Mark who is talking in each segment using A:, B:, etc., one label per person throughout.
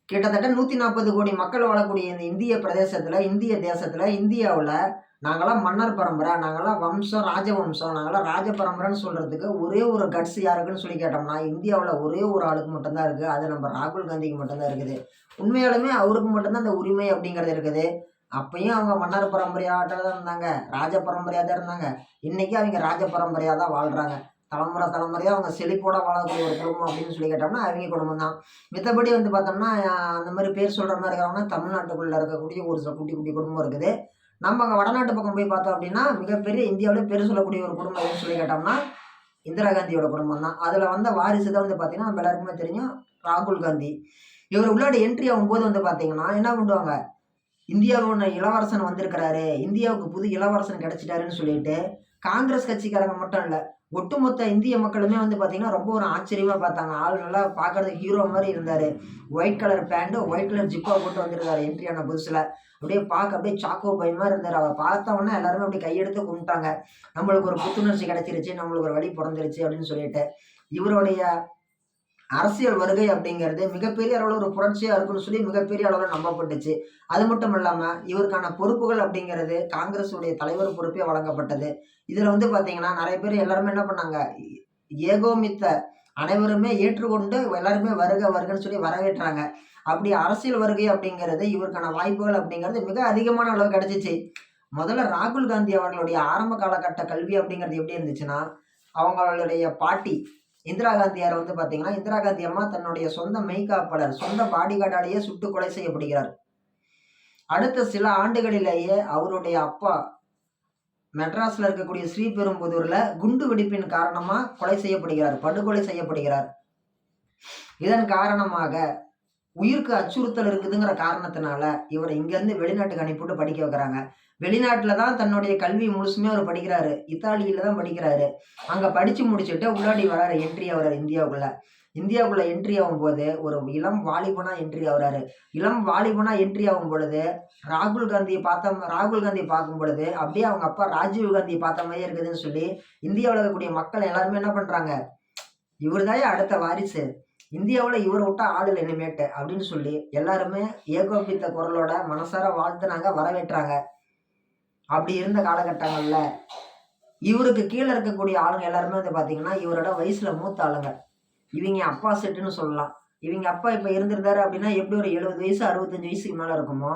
A: கிட்டத்தட்ட 140 கோடி மக்கள் வாழக்கூடிய இந்த இந்திய பிரதேசத்துல, இந்திய தேசத்துல, இந்தியாவுல நாங்கலாம் மன்னர் பரம்பரை, நாங்கலாம் வம்சம், ராஜவம்சம், நாங்கலாம் ராஜ பரம்பரைன்னு சொல்றதுக்கு ஒரே ஒரு கட்ஸ் யாருக்குன்னு சொல்லி கேட்டோம்னா, இந்தியாவுல ஒரே ஒரு ஆளுக்கு மட்டும் தான் இருக்கு. அது நம்ம ராகுல் காந்திக்கு மட்டும் தான் இருக்குது. உண்மையாலுமே அவருக்கு மட்டும் தான் அந்த உரிமை அப்படிங்கிறது இருக்குது. அப்பயும் அவங்க மன்னர் பரம்பரையாட்ட தான் இருந்தாங்க. ராஜ பரம்பரையா தான் இருந்தாங்க. இன்னைக்கு அவங்க ராஜ பரம்பரையா தான் வாழ்றாங்க. தலைமுறை தலைமுறையா அவங்க செழிப்போட வாழக்கூடிய ஒரு குடும்பம் அப்படின்னு சொல்லி கேட்டோம்னா, அவங்க குடும்பம் தான். மித்தபடி வந்து பார்த்தோம்னா, அந்த மாரி பேர் சொல்ற மாரி இருக்கிறவங்கன்னா, தமிழ்நாட்டுக்குள்ள இருக்கக்கூடிய ஒரு சில குட்டி, குட்டி குடும்பம் இருக்குது. நம்ம அங்க வடநாட்டு பக்கம் போய் பார்த்தோம் அப்படின்னா, மிகப்பெரிய இந்தியாவிலே பேர் சொல்லக்கூடிய ஒரு குடும்பம் எதுன்னு சொல்லி கேட்டோம்னா, இந்திரா காந்தியோட குடும்பம் தான். அதுல வந்த வாரிசு தான் வந்து பார்த்தீங்கன்னா, நம்ம எல்லாருக்குமே தெரியும் ராகுல் காந்தி. இவர் உள்ளாடி என்ட்ரி ஆகும்போது வந்து பார்த்தீங்கன்னா, என்ன பண்ணுவாங்க, இந்தியாவோட இளவரசன் வந்திருக்கிறாரு, இந்தியாவுக்கு புது இளவரசன் கிடைச்சிட்டாருன்னு சொல்லிட்டு, காங்கிரஸ் கட்சிக்காரங்க மட்டும் இல்ல, ஒட்டுமொத்த இந்திய மக்களுமே வந்து பார்த்தீங்கன்னா, ரொம்ப ஒரு ஆச்சரியமா பார்த்தாங்க. ஆள் நல்லா பார்க்கறதுக்கு ஹீரோ மாரி இருந்தாரு. White colour pant, white colour ஜிப்பா போட்டு வந்திருந்தாரு என்ட்ரி ஆன புதுசுல. அப்படியே பார்க்க அப்படியே சாக்கோ பாய் மாரி இருந்தாரு. அவர பார்த்த உடனே எல்லாருமே அப்படியே கையெடுத்து கும்பிட்டாங்க. நம்மளுக்கு ஒரு புத்துணர்ச்சி கிடைச்சிருச்சு, நம்மளுக்கு ஒரு வழி பொறந்துருச்சு அப்படின்னு சொல்லிட்டு. இவருடைய அரசியல் வருகை அப்படிங்கிறது மிகப்பெரிய அளவுல ஒரு புரட்சியா இருக்குன்னு சொல்லி மிகப்பெரிய அளவுல நம்பப்பட்டுச்சு. அது மட்டும் இல்லாம, இவருக்கான பொறுப்புகள் அப்படிங்கிறது காங்கிரஸ் உடைய தலைவர் பொறுப்பே வழங்கப்பட்டது. இதுல வந்து பாத்தீங்கன்னா, நெறைய பேர் எல்லாருமே என்ன பண்ணாங்க, ஏகோமித்த அனைவருமே ஏற்றுக்கொண்டு எல்லாருமே வருக வருகன்னு சொல்லி வரவேற்றாங்க. அப்படி அரசியல் வருகை அப்படிங்கிறது, இவருக்கான வாய்ப்புகள் அப்படிங்கிறது மிக அதிகமான அளவு கிடைச்சுச்சு. முதல்ல ராகுல் காந்தி அவர்களுடைய ஆரம்ப காலகட்ட கல்வி அப்படிங்கிறது எப்படி இருந்துச்சுன்னா, அவங்களுடைய பாட்டி இந்திரா காந்தியார் வந்து பாத்தீங்கன்னா, இந்திரா காந்தி அம்மா தன்னுடைய சொந்த மெய்காப்பாளர், சொந்த பாடிகார்டாலேயே சுட்டு கொலை செய்யப்படுகிறார். அடுத்த சில ஆண்டுகளிலேயே அவருடைய அப்பா மெட்ராஸ்ல இருக்கக்கூடிய ஸ்ரீபெரும்புதூர்ல குண்டு வெடிப்பின் காரணமா கொலை செய்யப்படுகிறார். படுகொலை செய்யப்படுகிறார். இதன் காரணமாக உயிருக்கு அச்சுறுத்தல் இருக்குதுங்கிற காரணத்தினால இவரை இங்கேருந்து வெளிநாட்டுக்கு அனுப்பிவிட்டு படிக்க வைக்கிறாங்க. வெளிநாட்டுல தான் தன்னுடைய கல்வி முழுசுமே அவர் படிக்கிறாரு. இத்தாலியில தான் படிக்கிறாரு. அங்க படிச்சு முடிச்சுட்டு உள்ளாடி வராரு, என்ட்ரி ஆகுறாரு இந்தியாவுக்குள்ள. இந்தியாவுக்குள்ள என்ட்ரி ஆகும்போது ஒரு இளம் வாலிபனா என்ட்ரி ஆகுறாரு. இளம் வாலிபனா என்ட்ரி ஆகும் பொழுது ராகுல் காந்தியை பார்க்கும் பொழுது அப்படியே அவங்க அப்பா ராஜீவ் காந்தியை பார்த்த மாதிரியே இருக்குதுன்னு சொல்லி இந்தியாவுல இருக்கக்கூடிய மக்கள் எல்லாருமே என்ன பண்றாங்க, இவர்தான் அடுத்த வாரிசு, இந்தியாவுல இவரை விட்டா ஆள் இல்லை இனிமேட்டு அப்படின்னு சொல்லி எல்லாருமே ஏகோபித்த குரலோட மனசார வாழ்த்துனாங்க, வரவேற்றாங்க. அப்படி இருந்த காலகட்டங்கள்ல இவருக்கு கீழே இருக்கக்கூடிய ஆளுங்க எல்லாருமே வந்து பாத்தீங்கன்னா, இவரோட வயசுல மூத்த ஆளுங்க. இவங்க அப்பா செட்டுன்னு சொல்லலாம். இவங்க அப்பா இப்ப இருந்திருந்தாரு அப்படின்னா எப்படி ஒரு 70 வயசு 65 வயசுக்கு மேல இருக்குமோ,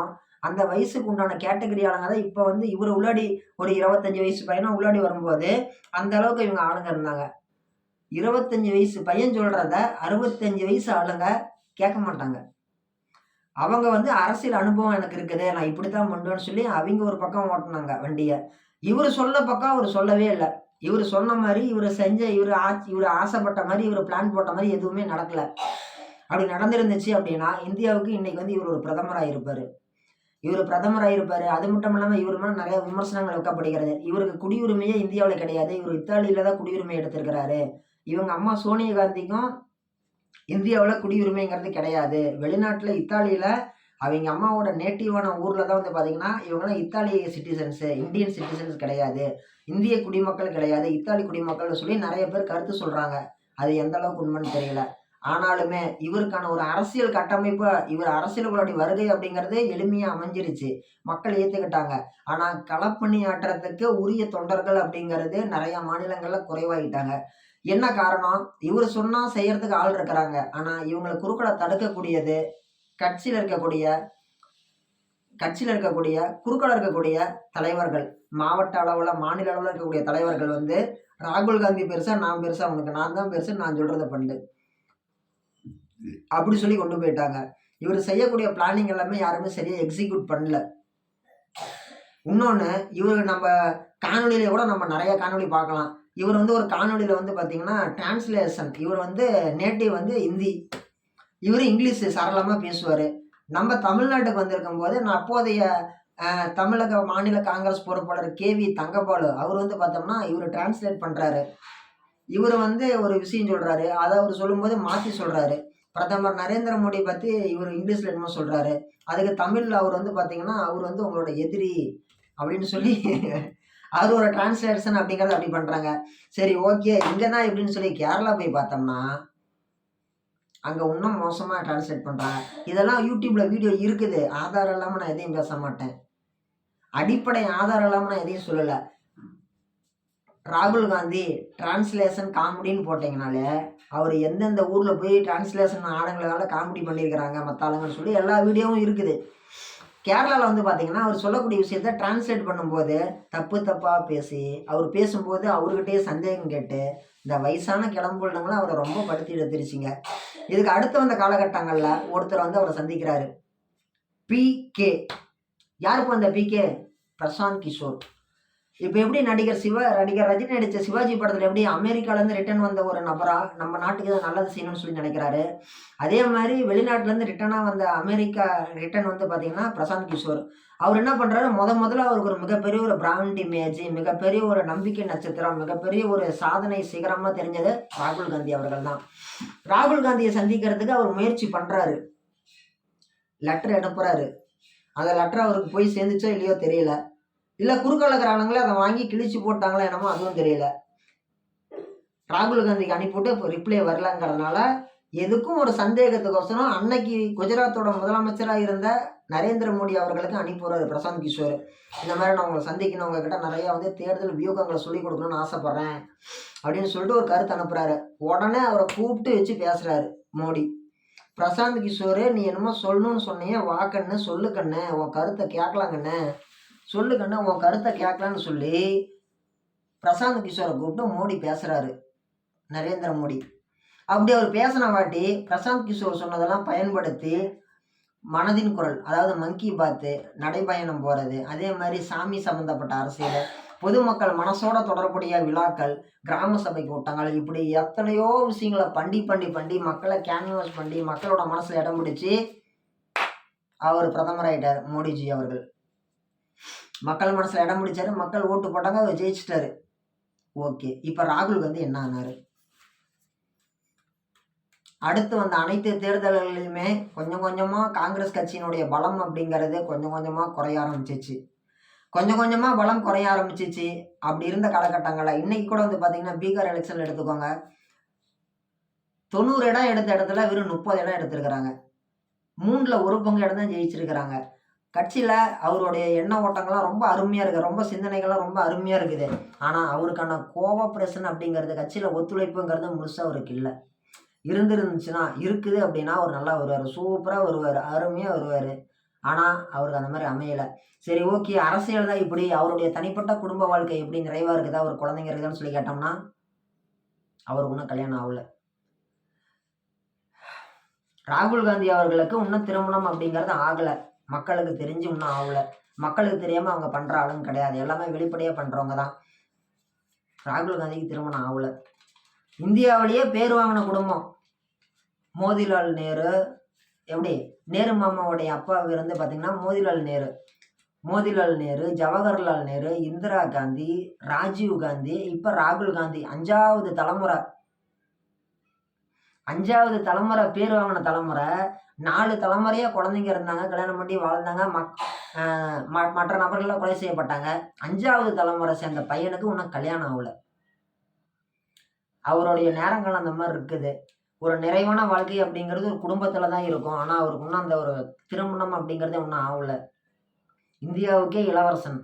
A: அந்த வயசுக்கு உண்டான கேட்டகரி ஆளுங்க தான் இப்ப வந்து இவரு உள்ளாடி ஒரு 25 வயசு பையனா உள்ளாடி வரும்போது, அந்த அளவுக்கு இவங்க ஆளுங்க இருந்தாங்க. 25 வயசு பையன் சொல்றத 65 வயசு ஆளுங்க கேட்க மாட்டாங்க. அவங்க வந்து அரசியல் அனுபவம் எனக்கு இருக்குது, நான் இப்படித்தான் பண்ணுவேன்னு சொல்லி அவிங்க ஒரு பக்கம் ஓட்டுனாங்க வண்டிய. இவரு சொன்ன பக்கம் அவரு சொல்லவே இல்ல. இவரு சொன்ன மாரி, இவரு ஆசைப்பட்ட மாரி, இவரு பிளான் போட்ட மாரி எதுவுமே நடக்கல. அப்படி நடந்திருந்துச்சு அப்படின்னா, இந்தியாவுக்கு இன்னைக்கு வந்து இவரு ஒரு பிரதமரா இருப்பாரு. இவரு பிரதமரா இருப்பாரு. அது மட்டும் இல்லாம இவரு மேல நெறைய விமர்சனங்கள் வைக்கப்படுகிறது. இவருக்கு குடியுரிமையே இந்தியாவுல கிடையாது. இவரு இத்தாலியில தான் குடியுரிமை எடுத்திருக்கிறாரு. இவங்க அம்மா சோனியா காந்திக்கும் இந்தியாவுல குடியுரிமைங்கிறது கிடையாது. வெளிநாட்டுல இத்தாலியில அவிங்க அம்மாவோட நேட்டிவான ஊர்ல தான் வந்து பாத்தீங்கன்னா, இவங்கலாம் இத்தாலி சிட்டிசன்ஸ், இந்தியன் சிட்டிசன்ஸ் கிடையாது. இந்திய குடிமக்கள் கிடையாது. இத்தாலி குடிமக்கள்னு சொல்லி நெறைய பேர் கருத்து சொல்றாங்க. அது எந்த அளவுக்கு உண்மைன்னு தெரியல. ஆனாலுமே இவருக்கான ஒரு அரசியல் கட்டமைப்பு, இவர் அரசியலுக்குள்ளாடி வருகை அப்படிங்கிறது எளிமையா அமைஞ்சிருச்சு. மக்கள் ஏத்துக்கிட்டாங்க. ஆனா களப்பணி ஆற்றத்துக்கு உரிய தொண்டர்கள் அப்படிங்கிறது நெறைய மாநிலங்கள்ல குறைவாயிட்டாங்க. என்ன காரணம்? இவரு சொன்னா செய்யறதுக்கு ஆள் இருக்கிறாங்க. ஆனா இவங்கள குறுக்கல தடுக்கக்கூடியது கட்சியில இருக்கக்கூடிய குறுக்கல இருக்கக்கூடிய தலைவர்கள். மாவட்ட அளவுல, மாநில அளவுல இருக்கக்கூடிய தலைவர்கள் வந்து ராகுல் காந்தி பெருசா, நான் பெருசா, உனக்கு நான் தான் பெருசு, நான் சொல்றத பண்ணு. அப்படி சொல்லி கொண்டு போயிட்டாங்க. இவரு செய்யக்கூடிய பிளானிங் எல்லாமே யாருமே சரியா எக்ஸிக்யூட் பண்ணல. இன்னொன்னு, இவரு நம்ம காணொளியில கூட நம்ம நெறைய காணொளி பார்க்கலாம். இவர் வந்து ஒரு காணொளியில வந்து பார்த்தீங்கன்னா, டிரான்ஸ்லேஷன் இவர் வந்து நேட்டிவ் வந்து ஹிந்தி. இவரு இங்கிலீஷ் சரளமா பேசுவாரு. நம்ம தமிழ்நாட்டுக்கு வந்திருக்கும்போது, நான் அப்போதைய தமிழக மாநில காங்கிரஸ் பொறுப்பாளர் கே.வி. தங்கபாலு அவரு வந்து பார்த்தோம்னா, இவரு டிரான்ஸ்லேட் பண்றாரு. இவரு வந்து ஒரு விஷயம் சொல்றாரு. அத அவரு சொல்லும்போது மாத்தி சொல்றாரு. பிரதமர் நரேந்திர மோடி பத்தி இவரு இங்கிலீஷ்ல என்னமோ சொல்றாரு. அதுக்கு தமிழ்ல அவரு வந்து பார்த்தீங்கன்னா, அவரு வந்து உங்களோட எதிரி அப்படின்னு சொல்லி அது ஒரு டிரான்ஸ்லேஷன் அப்படிங்கிறத அப்படி பண்றாங்க. சரி ஓகே. இங்க தான் எப்படின்னு சொல்லி கேரளா போய் பார்த்தோம்னா, அங்கே இன்னும் மோசமாக டிரான்ஸ்லேட் பண்ணுறாங்க. இதெல்லாம் யூடியூப்பில் வீடியோ இருக்குது. ஆதாரம் இல்லாமல் நான் எதையும் பேச மாட்டேன். அடிப்படை ஆதாரம் இல்லாமல் நான் எதையும் சொல்லலை. ராகுல் காந்தி டிரான்ஸ்லேஷன் காமெடின்னு போட்டிங்கனாலே அவர் எந்தெந்த ஊரில் போய் டிரான்ஸ்லேஷன் ஆளுங்களால காமெடி பண்ணியிருக்கிறாங்க மற்ற ஆளுங்கன்னு சொல்லி எல்லா வீடியோவும் இருக்குது. கேரளாவில் வந்து பார்த்தீங்கன்னா அவர் சொல்லக்கூடிய விஷயத்த டிரான்ஸ்லேட் பண்ணும்போது தப்பாக பேசி அவர் பேசும்போது அவர்கிட்டயே சந்தேகம் கேட்டு இந்த வயசான கிளம்புள்ளவங்களும் அவரை ரொம்ப படுத்தி எடுத்துருச்சிங்க. இதுக்கு அடுத்து வந்த காலகட்டங்களில் ஒருத்தர் வந்து அவரை சந்திக்கிறாரு. PK. யாருக்கு வந்த PK? பிரசாந்த் கிஷோர். இப்போ எப்படி நடிகர் ரஜினி நடித்த சிவாஜி படத்தில் எப்படி அமெரிக்காலேருந்து ரிட்டர்ன் வந்த ஒரு நபரா நம்ம நாட்டுக்கு தான் நல்லது செய்யணும்னு சொல்லி நினைக்கிறாரு, அதே மாதிரி வெளிநாட்டிலேருந்து ரிட்டர்னாக வந்த அமெரிக்கா ரிட்டர்ன் வந்து பார்த்தீங்கன்னா பிரசாந்த் கிஷோர். அவர் என்ன பண்ணுறாரு, முதல்ல அவருக்கு ஒரு மிகப்பெரிய ஒரு பிராண்ட் இமேஜ், மிகப்பெரிய ஒரு நம்பிக்கை நட்சத்திரம், மிகப்பெரிய ஒரு சாதனை சிகரமாக தெரிஞ்சது ராகுல் காந்தி அவர்கள் தான். ராகுல் காந்தியை சந்திக்கிறதுக்கு அவர் முயற்சி பண்ணுறாரு, லெட்டர் அனுப்புகிறாரு. அந்த லெட்டர் அவருக்கு போய் சேர்ந்துச்சோ இல்லையோ தெரியல, இல்லை குறுக்கால இருக்கிறாங்களே அதை வாங்கி கிழிச்சு போட்டாங்களா என்னமோ அதுவும் தெரியல. ராகுல் காந்திக்கு அனுப்பிவிட்டு இப்போ ரிப்ளை வரலங்கிறதுனால எதுக்கும் ஒரு சந்தேகத்துக்கோசரம் அன்னைக்கு குஜராத்தோட முதலமைச்சராக இருந்த நரேந்திர மோடி அவர்களுக்கு அனுப்பிடுறாரு பிரசாந்த் கிஷோர். இந்த மாதிரி நான் உங்களை சந்திக்கணும், உங்ககிட்ட நிறைய வந்து தேர்தல் வியூகங்களை சொல்லிக் கொடுக்கணும்னு ஆசைப்பட்றேன் அப்படின்னு சொல்லிட்டு ஒரு கருத்து அனுப்புறாரு. உடனே அவரை கூப்பிட்டு வச்சு பேசுறாரு மோடி. பிரசாந்த் கிஷோர், நீ என்னமோ சொல்லணும்னு சொன்னீங்க, வாக்கண்ணு சொல்லுக்கண்ணு, உன் கருத்தை கேட்கலாங்கண்ணு, சொல்லுக்கண்ணு உன் கருத்தை கேட்கலான்னு சொல்லி பிரசாந்த் கிஷோரை கூப்பிட்டு மோடி பேசுகிறாரு, நரேந்திர மோடி. அப்படி அவர் பேசின வாட்டி பிரசாந்த் கிஷோர் சொன்னதெல்லாம் பயன்படுத்தி மனதின் குரல், அதாவது மங்கி பாத்து, நடைபயணம் போகிறது, அதே மாதிரி சாமி சம்மந்தப்பட்ட அரசியல், பொதுமக்கள் மனசோட தொடர்புடைய விழாக்கள், கிராம சபை கூட்டங்கள், இப்படி எத்தனையோ விஷயங்களை பண்ணி மக்களை கேன்வாஸ் பண்ணி மக்களோட மனசில் இடம் பிடிச்சி அவர் பிரதமராயிட்டார் மோடிஜி அவர்கள். மக்கள் மனசில் இடம் பிடிச்சாரு, மக்கள் ஓட்டு போட்டாங்க, அவர் ஜெயிச்சிட்டாரு. ஓகே, இப்போ ராகுல் காந்தி என்ன ஆனார்? அடுத்து வந்த அனைத்து தேர்தல்களிலுமே கொஞ்சம் கொஞ்சமாக காங்கிரஸ் கட்சியினுடைய பலம் அப்படிங்கிறது கொஞ்சம் கொஞ்சமாக குறைய ஆரம்பிச்சிச்சு. பலம் குறைய ஆரம்பிச்சிச்சு. அப்படி இருந்த காலகட்டங்களில் இன்னைக்கு கூட வந்து பார்த்தீங்கன்னா பீகார் எலெக்ஷன் எடுத்துக்கோங்க, 90 இடம் எடுத்த இடத்துல வெறும் 30 இடம் எடுத்திருக்கிறாங்க. 3ல் 1 பங்கு இடம் தான் ஜெயிச்சிருக்கிறாங்க. கட்சியில் அவருடைய எண்ண ஓட்டங்கள்லாம் ரொம்ப அருமையாக இருக்குது, ரொம்ப சிந்தனைகள்லாம் ரொம்ப அருமையாக இருக்குது. ஆனால் அவருக்கான கோஆப்ரேஷன் அப்படிங்கிறது, கட்சியில் ஒத்துழைப்புங்கிறது முழுசாக அவருக்கு இல்லை. இருந்துருந்துச்சுன்னா இருக்குது அப்படின்னா அவர் நல்லா வருவார், சூப்பராக வருவார், அருமையாக வருவார். ஆனால் அவருக்கு அந்த மாதிரி அமையலை. சரி ஓகே, அரசியல் தான் இப்படி, அவருடைய தனிப்பட்ட குடும்ப வாழ்க்கை எப்படி நிறைவாக இருக்குதா, அவர் குழந்தைங்க இருக்குதான்னு சொல்லி கேட்டோம்னா அவருக்கு இன்னும் கல்யாணம் ஆகலை. ராகுல் காந்தி அவர்களுக்கு இன்னும் திருமணம் அப்படிங்கிறது ஆகலை, மக்களுக்கு தெரிஞ்சு இன்னும் ஆகலை. மக்களுக்கு தெரியாமல் அவங்க பண்ணுற ஆளுங்க கிடையாது, எல்லாமே வெளிப்படையாக பண்ணுறவங்க தான். ராகுல் காந்திக்கு திருமணம் ஆகலை. இந்தியாவிலேயே பேர் வாங்கின குடும்பம் மோதிலால் நேரு. எப்படி நேரு மாமாவுடைய அப்பா வந்து பார்த்தீங்கன்னா மோதிலால் நேரு, ஜவஹர்லால் நேரு, இந்திரா காந்தி, ராஜீவ் காந்தி, இப்போ ராகுல் காந்தி. 5வது தலைமுறை பேர் வாங்கின தலைமுறை. 4 தலைமுறையாக குழந்தைங்க இருந்தாங்க, கல்யாணம் பண்ணி வாழ்ந்தாங்க, மற்ற நபர்களால் கொலை செய்யப்பட்டாங்க. 5வது தலைமுறை சேர்ந்த பையனுக்கு இன்னும் கல்யாணம் ஆகலை. அவருடைய நேரங்கள் அந்த மாதிரி இருக்குது. ஒரு நிறைவான வாழ்க்கை அப்படிங்கிறது ஒரு குடும்பத்தில் தான் இருக்கும். ஆனால் அவருக்கு இன்னும் அந்த ஒரு திருமணம் அப்படிங்கிறதே இன்னும் ஆகலை. இந்தியாவுக்கே இளவரசன்.